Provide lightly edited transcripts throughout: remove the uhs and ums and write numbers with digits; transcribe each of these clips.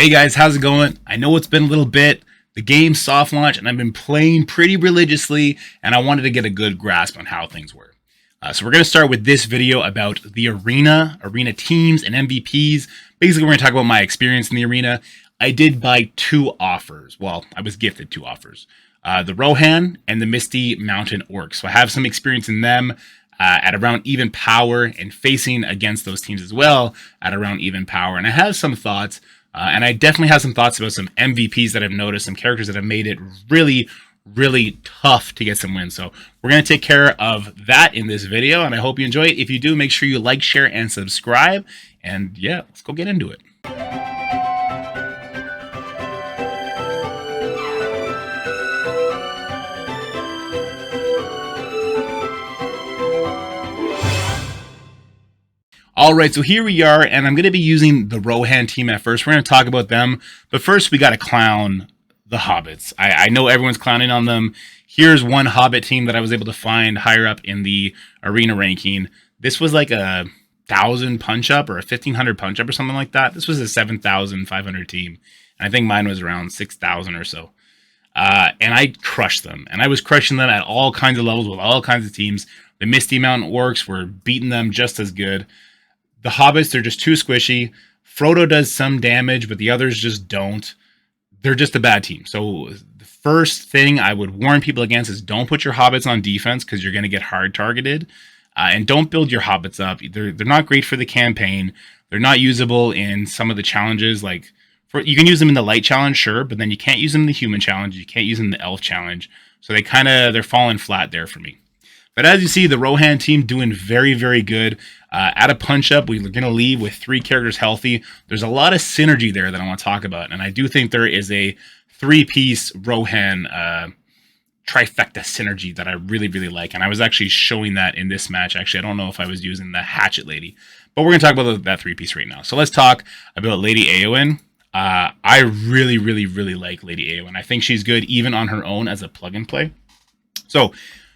Hey guys, how's it going? I know it's been a little bit. The game soft launched and I've been playing pretty religiously and I wanted to get a good grasp on how things were. So we're going to start with this video about the arena teams and MVPs. Basically, we're going to talk about my experience in the arena. I did buy two offers. Well, I was gifted two offers. The Rohan and the Misty Mountain Orcs. So I have some experience in them at around even power and facing against those teams as well at around even power. And I have some thoughts. And I definitely have some thoughts about some MVPs that I've noticed, some characters that have made it really, really tough to get some wins. So we're going to take care of that in this video, and I hope you enjoy it. If you do, make sure you like, share, and subscribe. And yeah, let's go get into it. All right, so here we are, and I'm going to be using the Rohan team at first. We're going to talk about them, but first we got to clown the hobbits. I know everyone's clowning on them. Here's one hobbit team that I was able to find higher up in the arena ranking. This was like a 1,000 punch-up or a 1,500 punch-up or something like that. This was a 7,500 team, and I think mine was around 6,000 or so. And I crushed them, and I was crushing them at all kinds of levels with all kinds of teams. The Misty Mountain Orcs were beating them just as good. The hobbits, they're just too squishy. Frodo does some damage, but the others just don't. They're just a bad team. So the first thing I would warn people against is don't put your hobbits on defense because you're going to get hard targeted. And don't build your hobbits up. They're not great for the campaign. They're not usable in some of the challenges. You can use them in the light challenge, sure, but then you can't use them in the human challenge. You can't use them in the elf challenge. So they're falling flat there for me. But as you see, the Rohan team doing very, very good. At a punch-up, we're going to leave with 3 characters healthy. There's a lot of synergy there that I want to talk about. And I do think there is a 3-piece Rohan trifecta synergy that I really, really like. And I was actually showing that in this match. Actually, I don't know if I was using the Hatchet Lady. But we're going to talk about that 3-piece right now. So let's talk about Lady Eowyn. I really, really, really like Lady Eowyn. I think she's good even on her own as a plug-and-play. So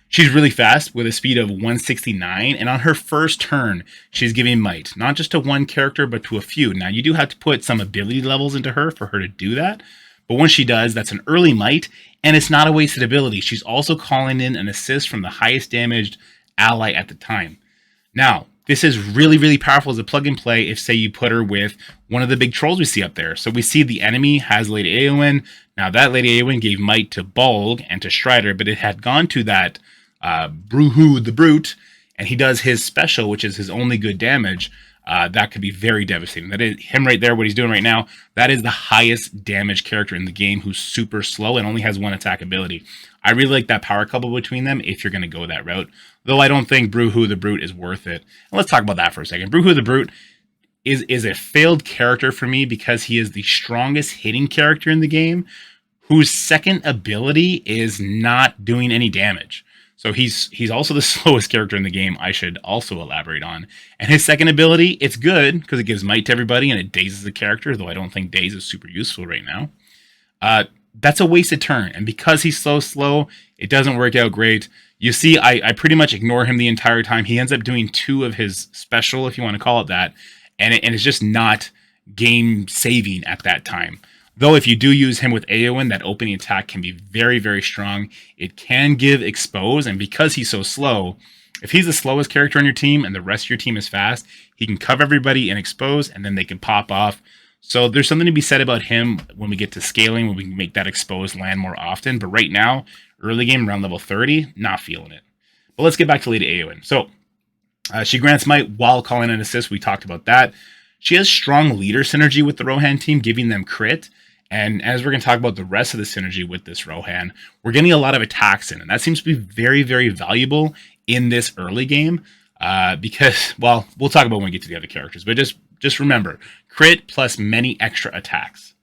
she's really fast with a speed of 169, and on her first turn, she's giving might, not just to one character, but to a few. Now, you do have to put some ability levels into her for her to do that, but once she does, that's an early might, and it's not a wasted ability. She's also calling in an assist from the highest damaged ally at the time. Now, this is really, really powerful as a plug-and-play if, say, you put her with one of the big trolls we see up there. So we see the enemy has Lady Eowyn. Now, that Lady Eowyn gave might to Bolg and to Strider, but it had gone to that Bruhu the Brute, and he does his special, which is his only good damage. That could be very devastating. That is him right there, what he's doing right now. That is the highest damage character in the game who's super slow and only has 1 attack ability. I really like that power couple between them if you're going to go that route, though I don't think Bruhu the Brute is worth it. And let's talk about that for a second. Bruhu the Brute is a failed character for me because he is the strongest hitting character in the game whose second ability is not doing any damage. So he's also the slowest character in the game, I should also elaborate on. And his second ability, it's good because it gives might to everybody and it dazes the character, though I don't think daze is super useful right now. That's a wasted turn. And because he's so slow, it doesn't work out great. You see, I pretty much ignore him the entire time. He ends up doing 2 of his special, if you want to call it that. And it's just not game saving at that time. Though if you do use him with Eowyn, that opening attack can be very, very strong. It can give expose, and because he's so slow, if he's the slowest character on your team and the rest of your team is fast, he can cover everybody and expose, and then they can pop off. So there's something to be said about him when we get to scaling, when we can make that expose land more often. But right now, early game around level 30, not feeling it. But let's get back to Lady Eowyn. So she grants might while calling an assist. We talked about that. She has strong leader synergy with the Rohan team, giving them crit. And as we're going to talk about the rest of the synergy with this Rohan, we're getting a lot of attacks in. And that seems to be very, very valuable in this early game because, well, we'll talk about when we get to the other characters. But just remember, crit plus many extra attacks.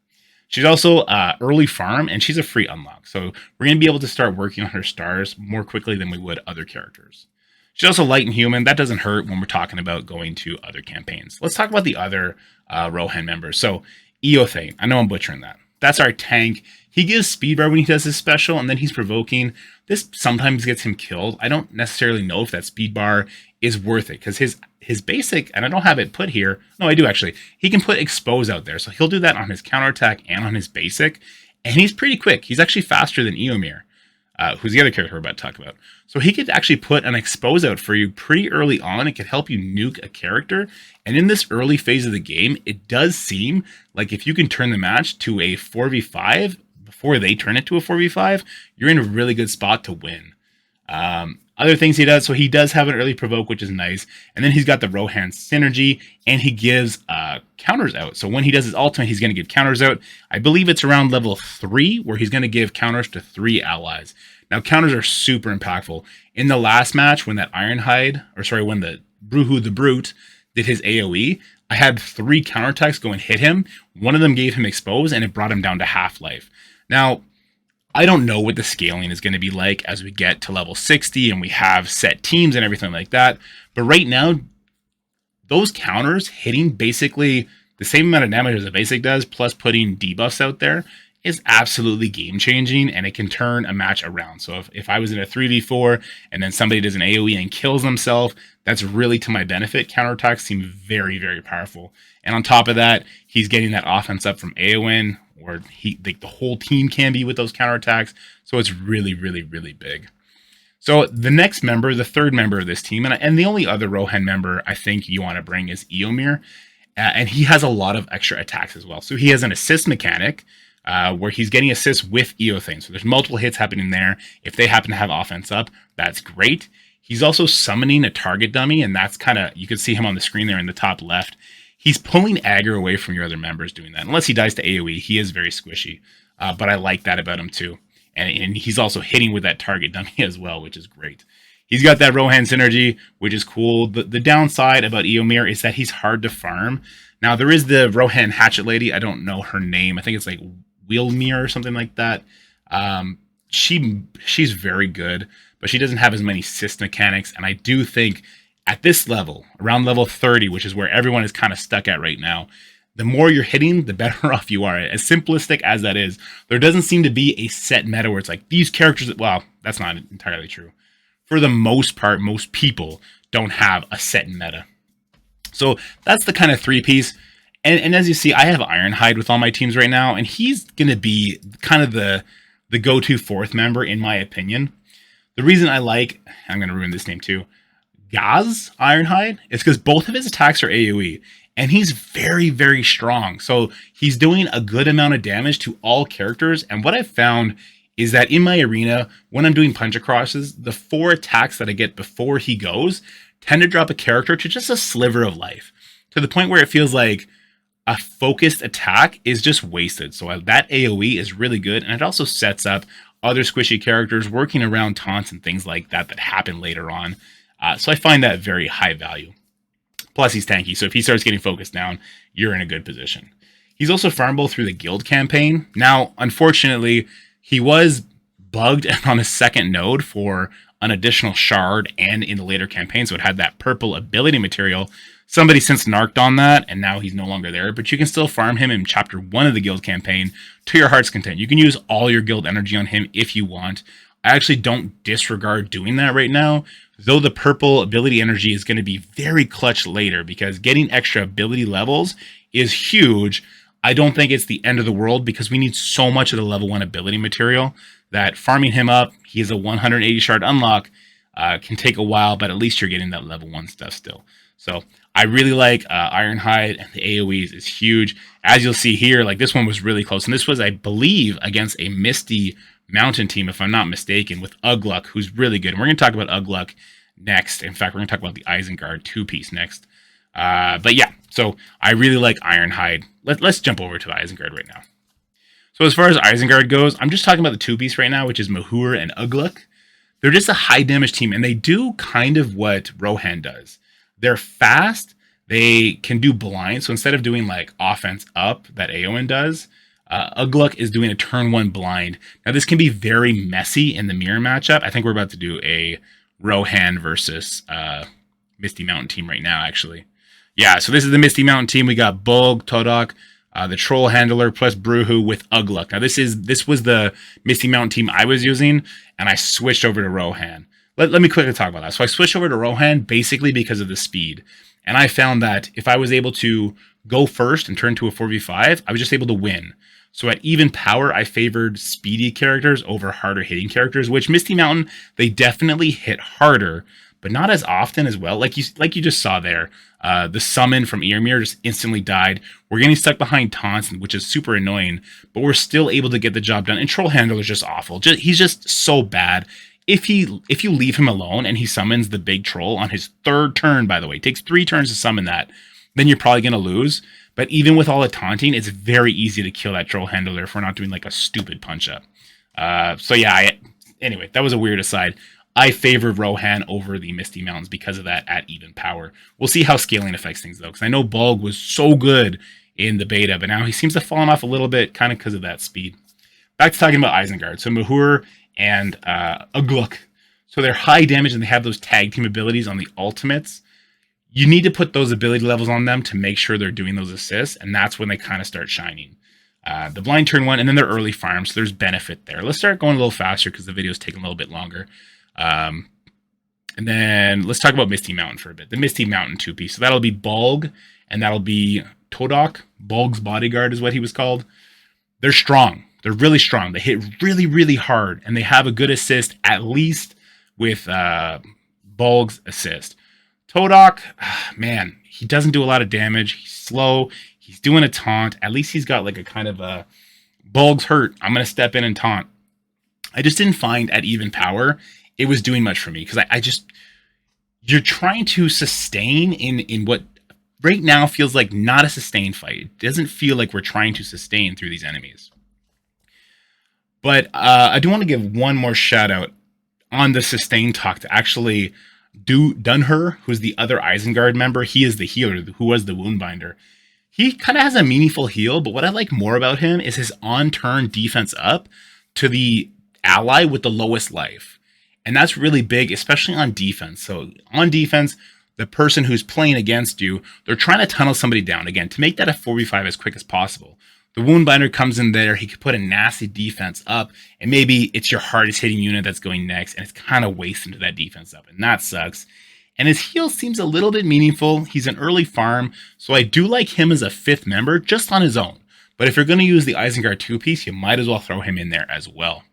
She's also early farm, and she's a free unlock. So we're going to be able to start working on her stars more quickly than we would other characters. She's also light and human. That doesn't hurt when we're talking about going to other campaigns. Let's talk about the other Rohan members. So Eothane, I know I'm butchering that. That's our tank. He gives speed bar when he does his special, and then he's provoking. This sometimes gets him killed. I don't necessarily know if that speed bar is worth it, because his basic, and I don't have it put here. No, I do actually. He can put expose out there, so he'll do that on his counterattack and on his basic, and he's pretty quick. He's actually faster than Eomir, who's the other character we're about to talk about. So he could actually put an expose out for you pretty early on. It could help you nuke a character. And in this early phase of the game, it does seem like if you can turn the match to a 4v5 before they turn it to a 4v5, you're in a really good spot to win. Other things he does, so he does have an early provoke, which is nice. And then he's got the Rohan synergy, and he gives counters out. So when he does his ultimate, he's going to give counters out. I believe it's around level 3, where he's going to give counters to 3 allies. Now, counters are super impactful. In the last match, when that Ironhide, when the Bruhu the Brute did his AoE, I had 3 counterattacks go and hit him. One of them gave him expose, and it brought him down to half-life. Now, I don't know what the scaling is going to be like as we get to level 60 and we have set teams and everything like that. But right now, those counters hitting basically the same amount of damage as a basic does, plus putting debuffs out there, is absolutely game-changing, and it can turn a match around. So if I was in a 3v4 and then somebody does an AoE and kills themselves, that's really to my benefit. Counterattacks seem very, very powerful. And on top of that, he's getting that offense up from Eowyn, or the whole team can be with those counterattacks. So it's really, really, really big. So the next member, the third member of this team, and the only other Rohan member I think you want to bring is Eomir. And he has a lot of extra attacks as well. So he has an assist mechanic, where he's getting assists with Eothane. So there's multiple hits happening there. If they happen to have offense up, that's great. He's also summoning a target dummy, and that's kind of, you can see him on the screen there in the top left. He's pulling aggro away from your other members doing that. Unless he dies to AoE, he is very squishy. But I like that about him too. And he's also hitting with that target dummy as well, which is great. He's got that Rohan synergy, which is cool. The downside about Eomir is that he's hard to farm. Now, there is the Rohan Hatchet Lady. I don't know her name. I think it's like Wheelmere or something like that. She's very good, but she doesn't have as many assist mechanics. And I do think at this level, around level 30, which is where everyone is kind of stuck at right now, the more you're hitting, the better off you are. As simplistic as that is, there doesn't seem to be a set meta where it's like these characters, well, that's not entirely true. For the most part, most people don't have a set meta. So that's the kind of 3-piece. And as you see, I have Ironhide with all my teams right now, and he's going to be kind of the go-to 4th member, in my opinion. The reason I like, I'm going to ruin this name too, Gaz Ironhide, is because both of his attacks are AoE, and he's very, very strong. So he's doing a good amount of damage to all characters, and what I've found is that in my arena, when I'm doing punch acrosses, the 4 attacks that I get before he goes tend to drop a character to just a sliver of life, to the point where it feels like a focused attack is just wasted. So that AoE is really good, and it also sets up other squishy characters working around taunts and things like that that happen later on. So I find that very high value. Plus, he's tanky, so if he starts getting focused down, you're in a good position. He's also farmable through the guild campaign. Now, unfortunately, he was bugged on a second node for an additional shard and in the later campaign, so it had that purple ability material. Somebody since narked on that, and now he's no longer there, but you can still farm him in chapter 1 of the guild campaign to your heart's content. You can use all your guild energy on him if you want. I actually don't disregard doing that right now, though the purple ability energy is going to be very clutch later, because getting extra ability levels is huge. I don't think it's the end of the world, because we need so much of the level 1 ability material that farming him up, he is a 180 shard unlock, can take a while, but at least you're getting that level 1 stuff still. So I really like Ironhide, and the AoEs is huge. As you'll see here, like this one was really close. And this was, I believe, against a Misty Mountain team, if I'm not mistaken, with Ugluk, who's really good. And we're going to talk about Ugluk next. In fact, we're going to talk about the Isengard 2-piece next. But yeah, so I really like Ironhide. Let's jump over to Isengard right now. So as far as Isengard goes, I'm just talking about the 2-piece right now, which is Mahur and Ugluk. They're just a high damage team, and they do kind of what Rohan does. They're fast. They can do blind. So instead of doing like offense up that Eowyn does, Ugluk is doing a turn 1 blind. Now this can be very messy in the mirror matchup. I think we're about to do a Rohan versus Misty Mountain team right now, actually. Yeah, so this is the Misty Mountain team. We got Bolg, Todok, The Troll Handler plus Brewhu with Ugluk. Now this was the Misty Mountain team I was using, and I switched over to Rohan. Let me quickly talk about that. So I switched over to Rohan basically because of the speed. And I found that if I was able to go first and turn to a 4v5, I was just able to win. So at even power, I favored speedy characters over harder hitting characters, which Misty Mountain, they definitely hit harder, but not as often as well. Like you just saw there, the summon from Earmere just instantly died. We're getting stuck behind taunts, which is super annoying, but we're still able to get the job done. And Troll Handler is just awful. He's just so bad. If you leave him alone and he summons the big troll on his third turn, by the way, it takes 3 turns to summon that, then you're probably going to lose. But even with all the taunting, it's very easy to kill that Troll Handler if we're not doing like a stupid punch up. So yeah, anyway, that was a weird aside. I favor Rohan over the Misty Mountains because of that at even power. We'll see how scaling affects things though, because I know Bulg was so good in the beta, but now he seems to have fallen off a little bit, kind of because of that speed. Back to talking about Isengard. So Mahur and Ugluk. So they're high damage and they have those tag team abilities on the ultimates. You need to put those ability levels on them to make sure they're doing those assists, and that's when they kind of start shining. The blind turn 1, and then they're early farm, so there's benefit there. Let's start going a little faster because the video's taking a little bit longer. And then let's talk about Misty Mountain for a bit. The Misty Mountain 2-piece. So that'll be Bulg, and that'll be Todok. Bulg's bodyguard is what he was called. They're strong. They're really strong. They hit really, really hard, and they have a good assist, at least with Bulg's assist. Todok, man, he doesn't do a lot of damage. He's slow. He's doing a taunt. At least he's got like a kind of a Bulg's hurt. I'm going to step in and taunt. I just didn't find at even power it was doing much for me because I just, you're trying to sustain in what right now feels like not a sustained fight. It doesn't feel like we're trying to sustain through these enemies. But I do want to give one more shout out on the sustain talk to actually Dunher, who's the other Isengard member. He is the healer who was the Woundbinder. He kind of has a meaningful heal, but what I like more about him is his on-turn defense up to the ally with the lowest life. And that's really big, especially on defense. So on defense, the person who's playing against you, they're trying to tunnel somebody down. Again, to make that a 4v5 as quick as possible. The Woundbinder comes in there, he could put a nasty defense up, and maybe it's your hardest hitting unit that's going next, and it's kind of wasting to that defense up, and that sucks. And his heal seems a little bit meaningful. He's an early farm, so I do like him as a 5th member, just on his own. But if you're going to use the Isengard 2-piece, you might as well throw him in there as well.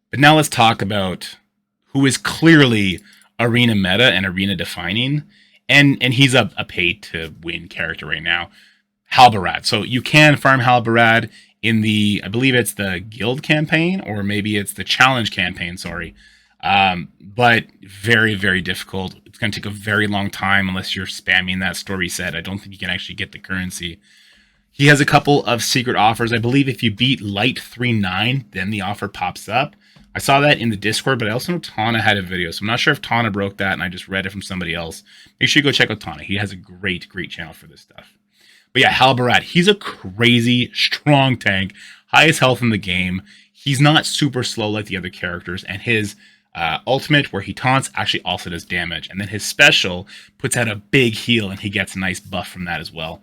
But now let's talk about who is clearly arena meta and arena defining, and he's a pay-to-win character right now. Halbarad. So you can farm Halbarad in the, I believe it's the guild campaign, or maybe it's the challenge campaign, sorry. But very, very difficult. It's going to take a very long time unless you're spamming that story set. I don't think you can actually get the currency. He has a couple of secret offers. I believe if you beat Light 3-9, then the offer pops up. I saw that in the Discord, but I also know Tauna had a video, so I'm not sure if Tauna broke that, and I just read it from somebody else. Make sure you go check out Tauna. He has a great, great channel for this stuff. But yeah, Halbarad, he's a crazy, strong tank, highest health in the game. He's not super slow like the other characters, and his ultimate, where he taunts, actually also does damage. And then his special puts out a big heal, and he gets a nice buff from that as well.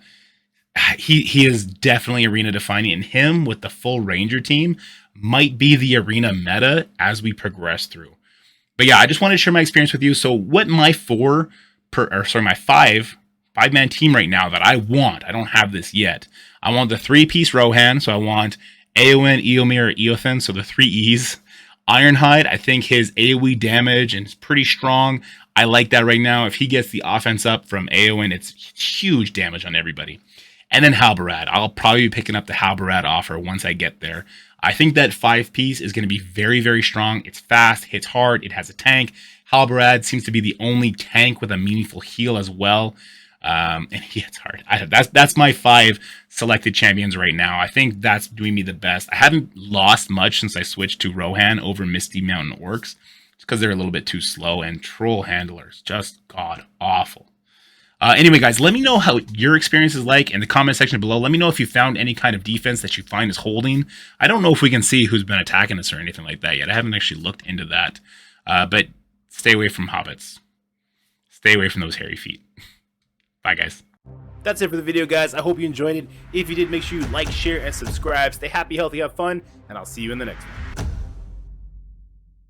He is definitely arena defining, and him with the full Ranger team might be the arena meta as we progress through. But yeah, I just wanted to share my experience with you. So what my my five-man team right now that I want, I don't have this yet. I want the 3-piece Rohan, so I want Eowyn, Eomer, Eothen, so the 3 E's. Ironhide, I think his AoE damage is pretty strong. I like that right now. If he gets the offense up from Eowyn, it's huge damage on everybody. And then Halbarad. I'll probably be picking up the Halbarad offer once I get there. I think that 5-piece is going to be very, very strong. It's fast, hits hard, it has a tank. Halbarad seems to be the only tank with a meaningful heal as well. And he hits hard. That's my 5 selected champions right now. I think that's doing me the best. I haven't lost much since I switched to Rohan over Misty Mountain Orcs. It's because they're a little bit too slow, and Troll Handlers, just god awful. Anyway, guys, let me know how your experience is like in the comment section below. Let me know if you found any kind of defense that you find is holding. I don't know if we can see who's been attacking us or anything like that yet. I haven't actually looked into that. But stay away from hobbits. Stay away from those hairy feet. Bye, guys. That's it for the video, guys. I hope you enjoyed it. If you did, make sure you like, share, and subscribe. Stay happy, healthy, have fun, and I'll see you in the next one.